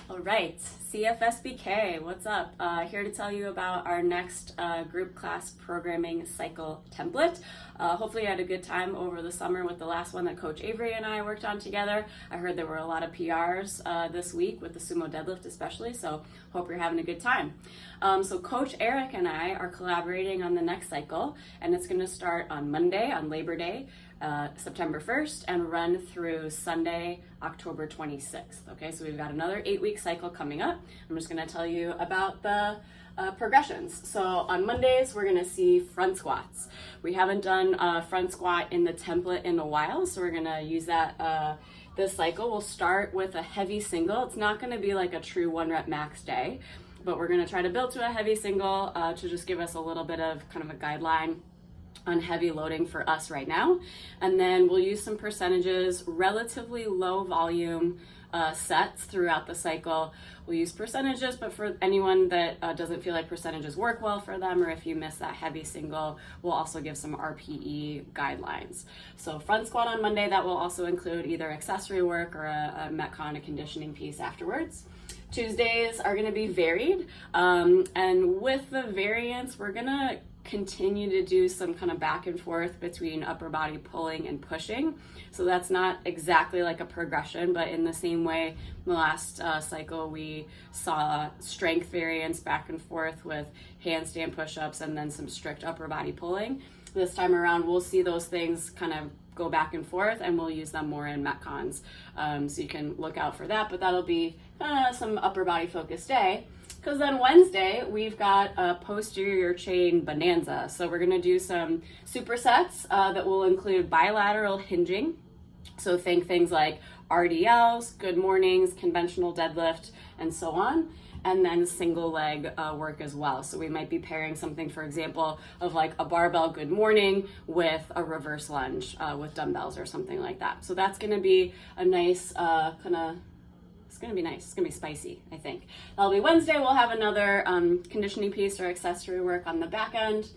All right, CFSBK, what's up? Here to tell you about our next group class programming cycle template. Hopefully you had a good time over the summer with the last one that Coach Avery and I worked on together. I heard there were a lot of PRs this week with the sumo deadlift especially, so hope you're having a good time. So Coach Eric and I are collaborating on the next cycle, and it's going to start on Monday, on Labor Day, September 1st, and run through Sunday, October 26th. Okay, so we've got another 8-week cycle coming up. I'm just going to tell you about the progressions. So on Mondays, we're going to see front squats. We haven't done a front squat in the template in a while, so we're going to use that this cycle. We'll start with a heavy single. It's not going to be like a true 1-rep max day, but we're going to try to build to a heavy single to just give us a little bit of kind of a guideline on heavy loading for us right now. And then we'll use some percentages, relatively low volume sets throughout the cycle. We'll use percentages, but for anyone that doesn't feel like percentages work well for them, or if you miss that heavy single, we'll also give some RPE guidelines. So front squat on Monday, that will also include either accessory work or a Metcon, a conditioning piece afterwards. Tuesdays are going to be varied, and with the variance, we're going to continue to do some kind of back and forth between upper body pulling and pushing. So that's not exactly like a progression, but in the same way, the last cycle we saw strength variance back and forth with handstand push-ups and then some strict upper body pulling. This time around, we'll see those things kind of go back and forth, and we'll use them more in Metcons. So you can look out for that, but that'll be some upper body focused day. Because then Wednesday, we've got a posterior chain bonanza. So we're gonna do some supersets that will include bilateral hinging. So think things like RDLs, good mornings, conventional deadlift, and so on. And then single leg work as well. So we might be pairing something, for example, of like a barbell good morning with a reverse lunge with dumbbells or something like that. So that's gonna be a nice it's gonna be nice. It's gonna be spicy, I think. That'll be Wednesday. We'll have another conditioning piece or accessory work on the back end.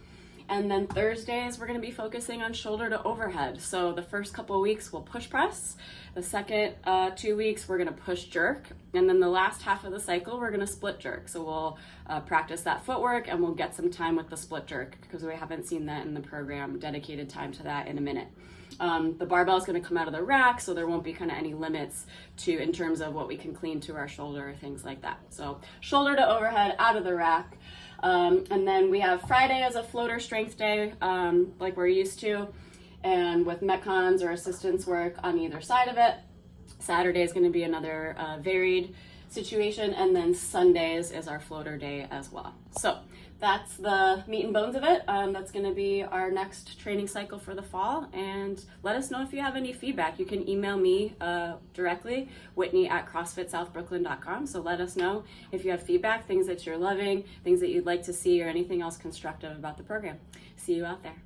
And then Thursdays, we're gonna be focusing on shoulder to overhead. So the first couple of weeks, we'll push press. The second 2 weeks, we're gonna push jerk. And then the last half of the cycle, we're gonna split jerk. So we'll practice that footwork, and we'll get some time with the split jerk because we haven't seen that in the program, dedicated time to that in a minute. The barbell is going to come out of the rack, so there won't be kind of any limits in terms of what we can clean to our shoulder or things like that. So shoulder to overhead out of the rack. And then we have Friday as a floater strength day, like we're used to, and with Metcons or assistance work on either side of it. Saturday is going to be another varied situation, and then Sundays is our floater day as well. So that's the meat and bones of it. That's going to be our next training cycle for the fall, and let us know if you have any feedback. You can email me directly, Whitney@CrossFitSouthBrooklyn.com. So let us know if you have feedback, things that you're loving, things that you'd like to see, or anything else constructive about the program. See you out there.